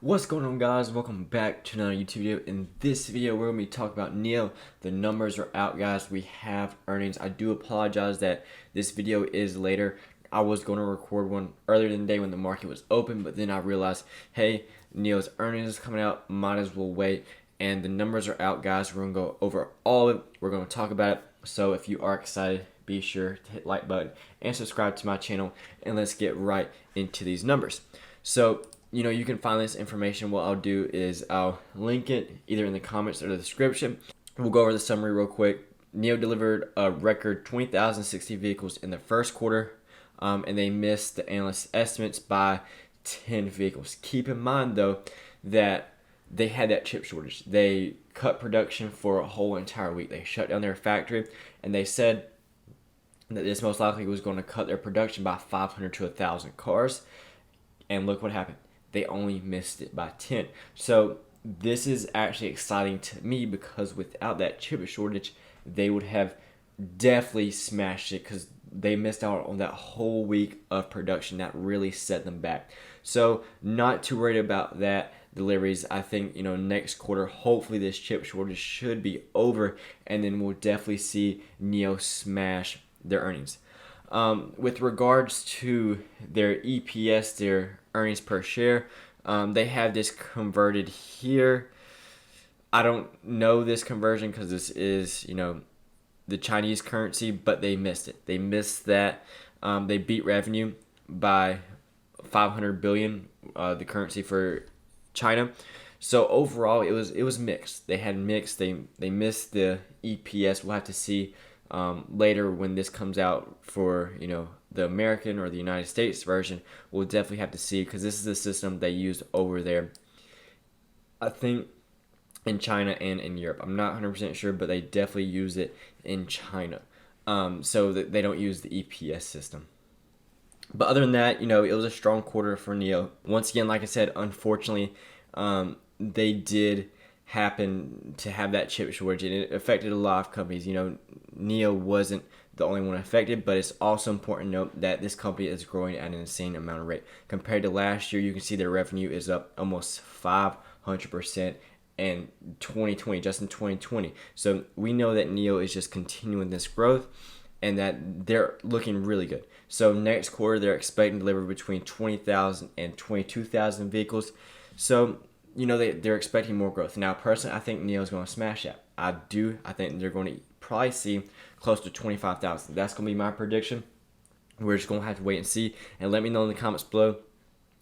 What's going on, guys? Welcome back to another YouTube video. In this video, we're going to be talking about NIO. The numbers are out, guys. We have earnings. I do apologize that this video is later. I was going to record one earlier in the day when the market was open, but then I realized, hey, NIO's earnings is coming out. Might as well wait. And the numbers are out, guys. We're going to go over all of it. We're going to talk about it. So if you are excited, be sure to hit the like button and subscribe to my channel. And let's get right into these numbers. So you can find this information. What I'll do is I'll link it either in the comments or the description. We'll go over the summary real quick. NIO delivered a record 20,060 vehicles in the first quarter, and they missed the analyst estimates by 10 vehicles. Keep in mind, though, that they had that chip shortage. They cut production for a whole entire week. They shut down their factory, and they said that this most likely was going to cut their production by 500 to 1,000 cars. And look what happened. They only missed it by 10. So this is actually exciting to me because without that chip shortage, they would have definitely smashed it because they missed out on that whole week of production. That really set them back. So not too worried about that deliveries. I think, next quarter, hopefully this chip shortage should be over, and then we'll definitely see NIO smash their earnings. With regards to their EPS, their earnings per share, they have this converted here. I don't know this conversion because this is, the Chinese currency, but they missed it. They missed that. They beat revenue by 500 billion, the currency for China. So overall, it was mixed. They had mixed. They missed the EPS. We'll have to see later when this comes out for the American or the United States version. We'll definitely have to see because this is the system they use over there, I think, in China and in Europe. I'm not 100% sure, but they definitely use it in China, so that they don't use the EPS system. But other than that, it was a strong quarter for NIO. Once again, like I said, unfortunately, they did happen to have that chip shortage, and it affected a lot of companies. NIO wasn't the only one affected, but it's also important to note that this company is growing at an insane amount of rate. Compared to last year, you can see their revenue is up almost 500% in 2020, just in 2020. So we know that NIO is just continuing this growth and that they're looking really good. So next quarter, they're expecting to deliver between 20,000 and 22,000 vehicles. So they're expecting more growth. Now, personally, I think NIO is going to smash that. I think they're going to probably see close to 25,000. That's going to be my prediction. We're just going to have to wait and see. And let me know in the comments below,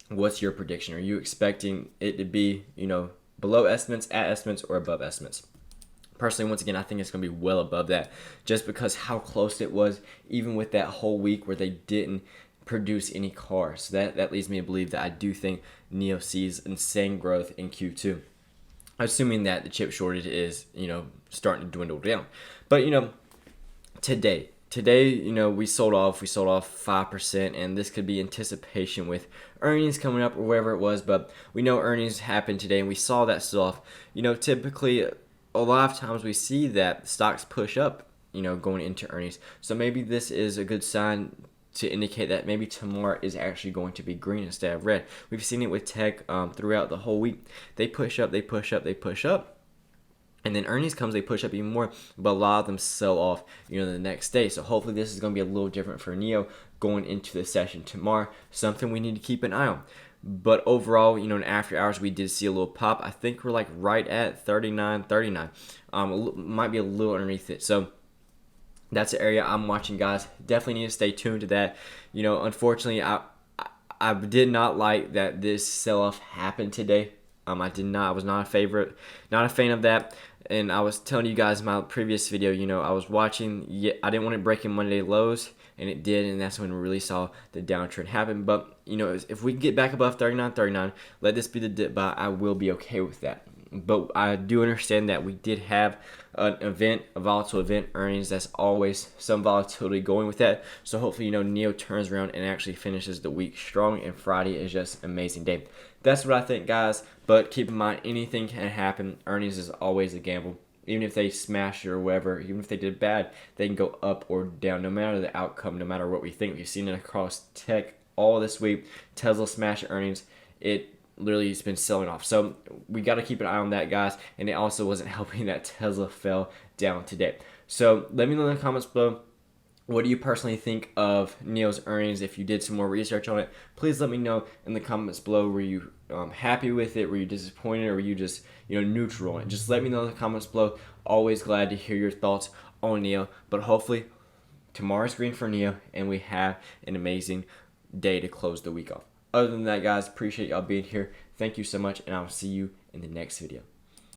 what's your prediction? Are you expecting it to be, below estimates, at estimates, or above estimates? Personally, once again, I think it's going to be well above that just because how close it was, even with that whole week where they didn't produce any cars. So that leads me to believe that I do think NIO sees insane growth in Q2, assuming that the chip shortage is starting to dwindle down. But today we sold off 5%, and this could be anticipation with earnings coming up or whatever it was. But we know earnings happened today, and we saw that sell off. Typically a lot of times we see that stocks push up going into earnings. So maybe this is a good sign to indicate that maybe tomorrow is actually going to be green instead of red. We've seen it with tech throughout the whole week. They push up, and then earnings comes, they push up even more, but a lot of them sell off, the next day. So hopefully this is going to be a little different for NIO going into the session tomorrow. Something we need to keep an eye on. But overall, in after hours, we did see a little pop. I think we're like right at 39.39. Might be a little underneath it. So that's the area I'm watching, guys. Definitely need to stay tuned to that. Unfortunately, I did not like that this sell-off happened today. I was not a fan of that. And I was telling you guys in my previous video, I was watching. I didn't want it breaking Monday lows, and it did, and that's when we really saw the downtrend happen. But if we can get back above 39.39, let this be the dip buy. I will be okay with that. But I do understand that we did have a volatile event earnings. That's always some volatility going with that. So hopefully, NIO turns around and actually finishes the week strong, and Friday is just an amazing day. That's what I think, guys. But keep in mind, anything can happen. Earnings is always a gamble. Even if they smash it or whatever, even if they did bad, they can go up or down, no matter the outcome, no matter what we think. We've seen it across tech all this week. Tesla smashed earnings. It literally it's been selling off. So we got to keep an eye on that, guys. And it also wasn't helping that Tesla fell down today. So let me know in the comments below, what do you personally think of NIO's earnings? If you did some more research on it, please let me know in the comments below. Were you happy with it? Were you disappointed? Or were you just neutral on it? Just let me know in the comments below. Always glad to hear your thoughts on NIO. But hopefully tomorrow's green for NIO, and we have an amazing day to close the week off. Other than that, guys, appreciate y'all being here. Thank you so much, and I'll see you in the next video.